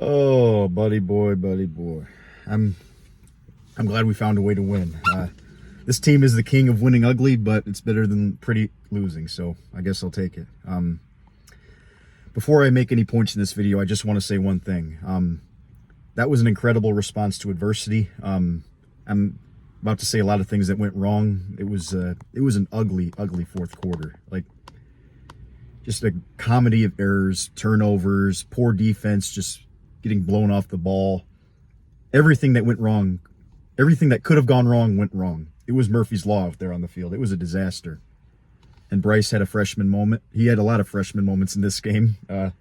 Oh, buddy boy. I'm glad we found a way to win. This team is the king of winning ugly, but it's better than pretty losing, so I guess I'll take it. Before I make any points in this video, I just want to say one thing. That was an incredible response to adversity. I'm about to say a lot of things that went wrong. It was an ugly fourth quarter. Like, just a comedy of errors, turnovers, poor defense, just getting blown off the ball. Everything that went wrong, everything that could have gone wrong went wrong. It was Murphy's Law out there on the field. It was a disaster. And Bryce had a freshman moment. He had a lot of freshman moments in this game. Of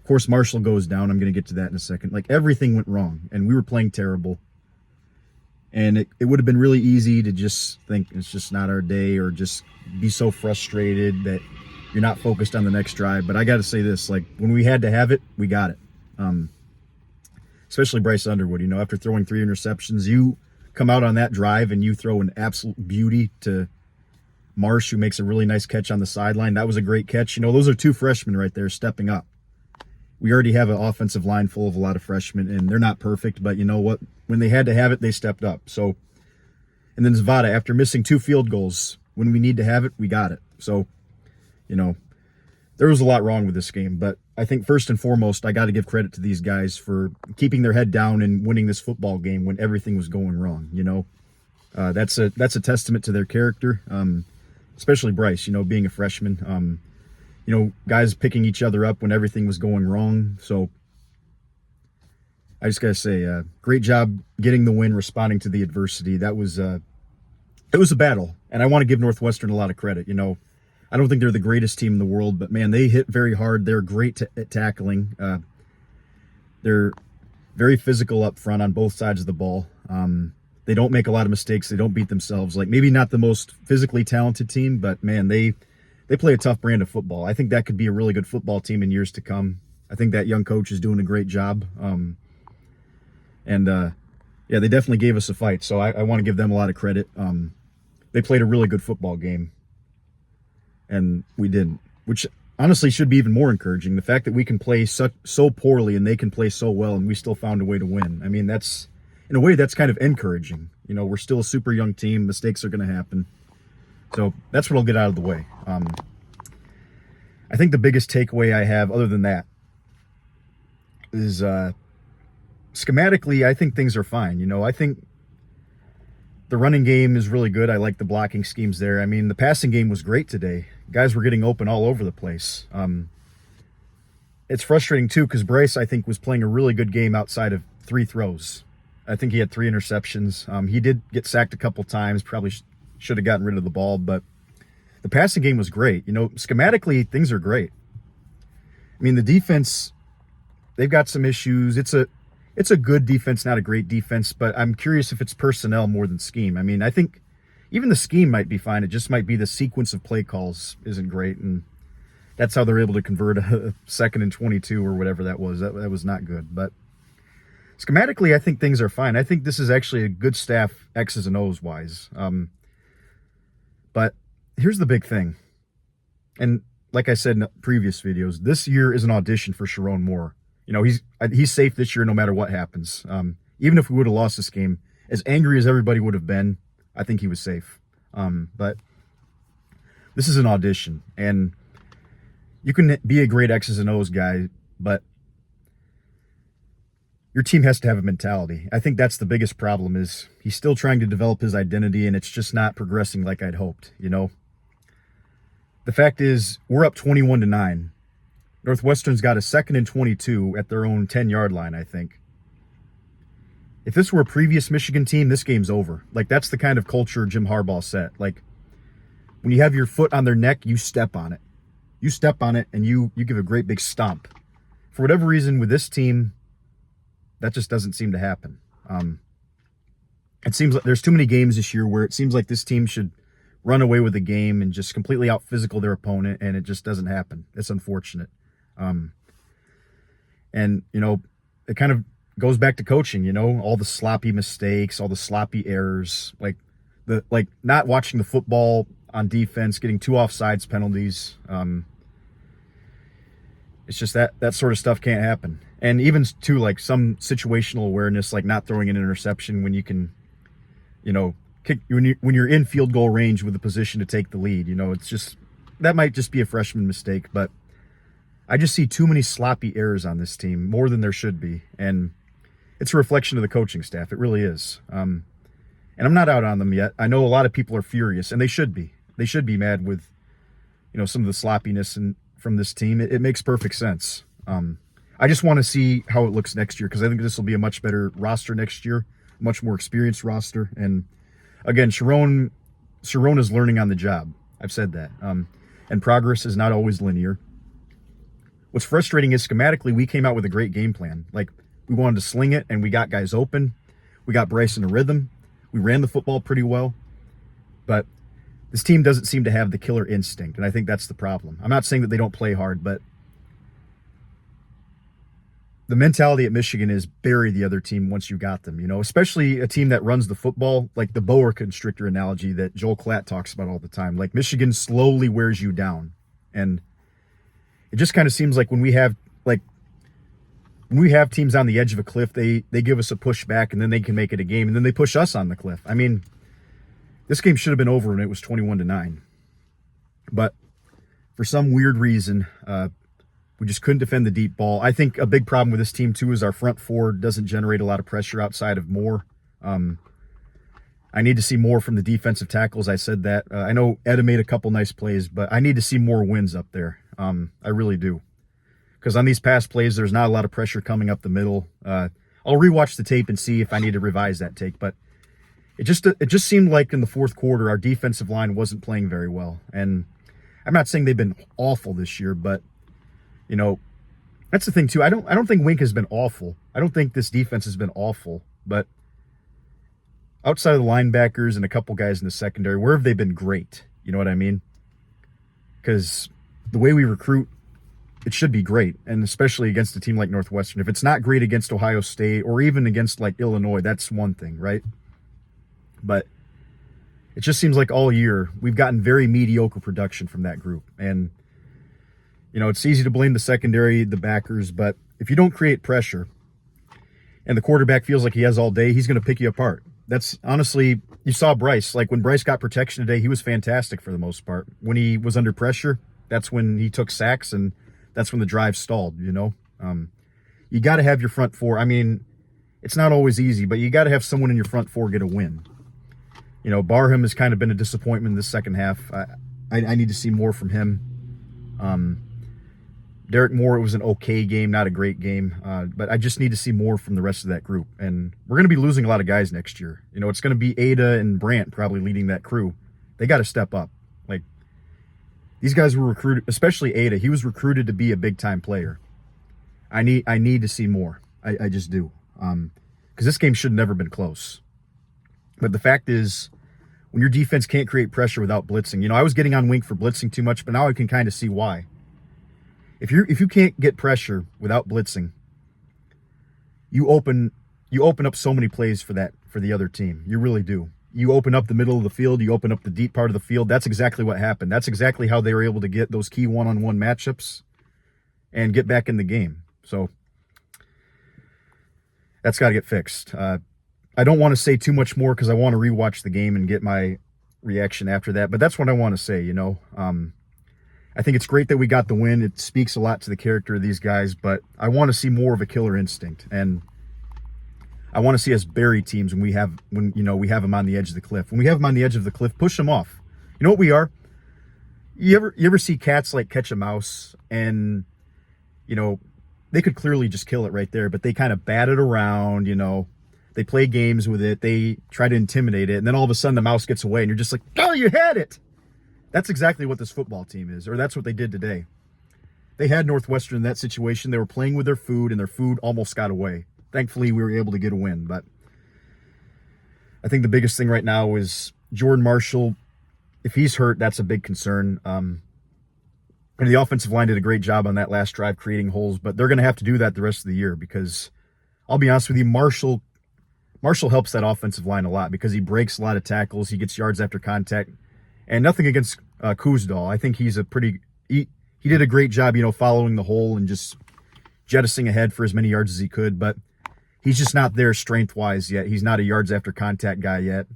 course, Marshall goes down. I'm going to get to that in a second. Like, everything went wrong, and we were playing terrible. And it would have been really easy to just think it's just not our day, or just be so frustrated that you're not focused on the next drive. But I got to say this, like, when we had to have it, we got it. Especially Bryce Underwood, you know, after throwing 3 interceptions, you come out on that drive and you throw an absolute beauty to Marsh, who makes a really nice catch on the sideline. That was a great catch. You know, those are 2 freshmen right there stepping up. We already have an offensive line full of a lot of freshmen, and they're not perfect, but you know what? When they had to have it, they stepped up. So, and then Zavada, after missing 2 field goals, when we need to have it, we got it. So, you know, there was a lot wrong with this game, but I think first and foremost, I got to give credit to these guys for keeping their head down and winning this football game when everything was going wrong. You know, that's a testament to their character, especially Bryce, you know, being a freshman, you know, guys picking each other up when everything was going wrong. So I just got to say, great job getting the win, responding to the adversity. That was, it was a battle, and I want to give Northwestern a lot of credit. You know, I don't think they're the greatest team in the world, but man, they hit very hard. They're great at tackling. They're very physical up front on both sides of the ball. They don't make a lot of mistakes. They don't beat themselves. Like, maybe not the most physically talented team, but man, they play a tough brand of football. I think that could be a really good football team in years to come. I think that young coach is doing a great job. Yeah, they definitely gave us a fight, so I want to give them a lot of credit. They played a really good football game, and we didn't, which honestly should be even more encouraging. The fact that we can play so poorly and they can play so well, and we still found a way to win. I mean, that's, in a way, that's kind of encouraging. You know, we're still a super young team. Mistakes are going to happen. So that's what I'll get out of the way. I think the biggest takeaway I have, other than that, is schematically, I think things are fine. You know, I think the running game is really good. I like the blocking schemes there. I mean, the passing game was great today. Guys were getting open all over the place. It's frustrating, too, because Bryce, I think, was playing a really good game outside of 3 throws. I think he had 3 interceptions. He did get sacked a couple times, probably should have gotten rid of the ball, but the passing game was great. You know, schematically, things are great. I mean, the defense, they've got some issues. It's a good defense, not a great defense, but I'm curious if it's personnel more than scheme. I mean, I think even the scheme might be fine. It just might be the sequence of play calls isn't great, and that's how they're able to convert a 2nd and 22 or whatever that was. That was not good. But schematically, I think things are fine. I think this is actually a good staff, X's and O's wise. But here's the big thing. And like I said in previous videos, this year is an audition for Sharon Moore. You know, he's safe this year no matter what happens. Even if we would have lost this game, as angry as everybody would have been, I think he was safe. But this is an audition, and you can be a great X's and O's guy, but your team has to have a mentality. I think that's the biggest problem, is he's still trying to develop his identity, and it's just not progressing like I'd hoped, you know. The fact is, we're up 21-9. Northwestern's got a 2nd and 22 at their own 10-yard line, I think. If this were a previous Michigan team, this game's over. Like, that's the kind of culture Jim Harbaugh set. Like, when you have your foot on their neck, you step on it. You step on it, and you give a great big stomp. For whatever reason, with this team, that just doesn't seem to happen. It seems like there's too many games this year where it seems like this team should run away with the game and just completely out-physical their opponent, and it just doesn't happen. It's unfortunate. And, you know, it kind of goes back to coaching, you know, all the sloppy mistakes, all the sloppy errors, like not watching the football on defense, getting 2 offsides penalties. It's just that sort of stuff can't happen. And even too, like some situational awareness, like not throwing an interception when you can, kick when you're in field goal range with the position to take the lead. It's just that might just be a freshman mistake, but I just see too many sloppy errors on this team, more than there should be, and it's a reflection of the coaching staff. It really is. And I'm not out on them yet. I know a lot of people are furious, and they should be. They should be mad with, some of the sloppiness from this team. It makes perfect sense. I just want to see how it looks next year, because I think this will be a much better roster next year, a much more experienced roster. And again, Sharon is learning on the job. I've said that. And progress is not always linear. What's frustrating is schematically, we came out with a great game plan. Like, we wanted to sling it, and we got guys open. We got Bryce in a rhythm. We ran the football pretty well. But this team doesn't seem to have the killer instinct, and I think that's the problem. I'm not saying that they don't play hard, but the mentality at Michigan is bury the other team once you got them, especially a team that runs the football, like the boa constrictor analogy that Joel Klatt talks about all the time. Like, Michigan slowly wears you down. And it just kind of seems like when we have teams on the edge of a cliff, they give us a push back, and then they can make it a game, and then they push us on the cliff. I mean, this game should have been over when it was 21-9. But for some weird reason, we just couldn't defend the deep ball. I think a big problem with this team, too, is our front four doesn't generate a lot of pressure outside of Moore. I need to see more from the defensive tackles. I said that. I know Etta made a couple nice plays, but I need to see more wins up there. I really do. Because on these pass plays, there's not a lot of pressure coming up the middle. I'll rewatch the tape and see if I need to revise that take. But it just seemed like in the fourth quarter, our defensive line wasn't playing very well. And I'm not saying they've been awful this year, but that's the thing too. I don't think Wink has been awful. I don't think this defense has been awful. But outside of the linebackers and a couple guys in the secondary, where have they been great? You know what I mean? Because the way we recruit, it should be great, and especially against a team like Northwestern. If it's not great against Ohio State or even against like Illinois, that's one thing, right? But it just seems like all year we've gotten very mediocre production from that group. And, it's easy to blame the secondary, the backers, but if you don't create pressure and the quarterback feels like he has all day, he's going to pick you apart. That's honestly, you saw Bryce. Like, when Bryce got protection today, he was fantastic for the most part. When he was under pressure, that's when he took sacks, and that's when the drive stalled, You got to have your front four. I mean, it's not always easy, but you got to have someone in your front four get a win. Barham has kind of been a disappointment in the second half. I need to see more from him. Derek Moore, it was an okay game, not a great game. But I just need to see more from the rest of that group. And we're going to be losing a lot of guys next year. It's going to be Ada and Brandt probably leading that crew. They got to step up. Like, these guys were recruited, especially Ada. He was recruited to be a big-time player. I need to see more. I just do. Because this game should have never been close. But the fact is, when your defense can't create pressure without blitzing, I was getting on Wink for blitzing too much, but now I can kind of see why. If you can't get pressure without blitzing, you open up so many plays for the other team. You really do. You open up the middle of the field, you open up the deep part of the field. That's exactly what happened. That's exactly how they were able to get those key one-on-one matchups and get back in the game. So that's got to get fixed. I don't want to say too much more because I want to rewatch the game and get my reaction after that. But that's what I want to say, I think it's great that we got the win. It speaks a lot to the character of these guys, but I want to see more of a killer instinct. And I want to see us bury teams when we have them on the edge of the cliff. When we have them on the edge of the cliff, push them off. You know what we are? You ever see cats like catch a mouse and, they could clearly just kill it right there, but they kind of bat it around, They play games with it. They try to intimidate it. And then all of a sudden the mouse gets away and you're just like, oh, you had it. That's exactly what this football team is, or that's what they did today. They had Northwestern in that situation. They were playing with their food, and their food almost got away. Thankfully, we were able to get a win. But I think the biggest thing right now is Jordan Marshall. If he's hurt, that's a big concern. And the offensive line did a great job on that last drive creating holes, but they're going to have to do that the rest of the year because, I'll be honest with you, Marshall helps that offensive line a lot because he breaks a lot of tackles. He gets yards after contact. And nothing against Kuzdal. I think he's he did a great job, following the hole and just jettisoning ahead for as many yards as he could, but he's just not there strength-wise yet. He's not a yards after contact guy yet.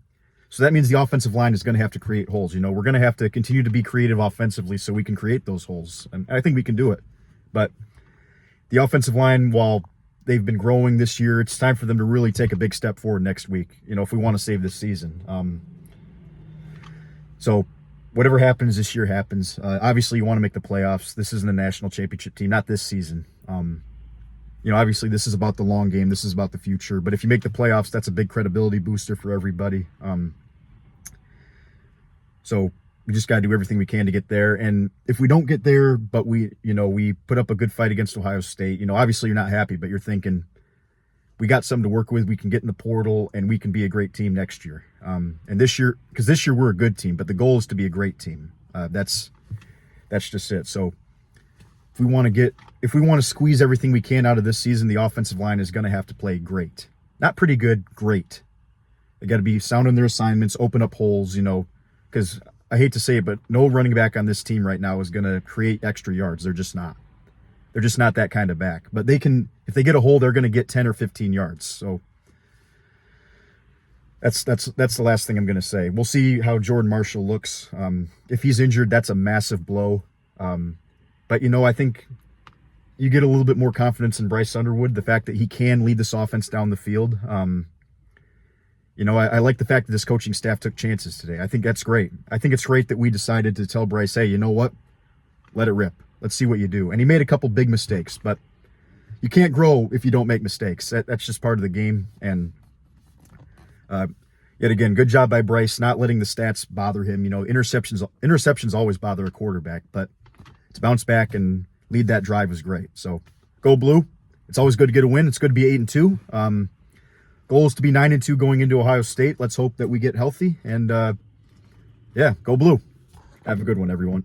So that means the offensive line is going to have to create holes. We're going to have to continue to be creative offensively so we can create those holes. And I think we can do it. But the offensive line, while they've been growing this year, it's time for them to really take a big step forward next week, if we want to save this season. So whatever happens this year happens. Obviously, you want to make the playoffs. This isn't a national championship team, not this season. Obviously this is about the long game. This is about the future. But if you make the playoffs, that's a big credibility booster for everybody. So we just got to do everything we can to get there. And if we don't get there, but we put up a good fight against Ohio State, obviously you're not happy, but you're thinking we got something to work with. We can get in the portal and we can be a great team next year. And this year, because this year we're a good team, but the goal is to be a great team. That's just it. So if we want to squeeze everything we can out of this season, the offensive line is going to have to play great. Not pretty good, great. They got to be sound on their assignments, open up holes, because I hate to say it, but no running back on this team right now is going to create extra yards. They're just not. They're just not that kind of back. But they can, if they get a hole, they're going to get 10 or 15 yards. So that's the last thing I'm going to say. We'll see how Jordan Marshall looks. If he's injured, that's a massive blow. But, I think you get a little bit more confidence in Bryce Underwood, the fact that he can lead this offense down the field. I like the fact that this coaching staff took chances today. I think that's great. I think it's great that we decided to tell Bryce, hey, you know what? Let it rip. Let's see what you do. And he made a couple big mistakes, but you can't grow if you don't make mistakes. That's just part of the game. And yet again, good job by Bryce, not letting the stats bother him. Interceptions always bother a quarterback, but to bounce back and lead that drive was great. So go Blue. It's always good to get a win. It's good to be 8-2. Goal is to be 9-2 going into Ohio State. Let's hope that we get healthy. And, go Blue. Have a good one, everyone.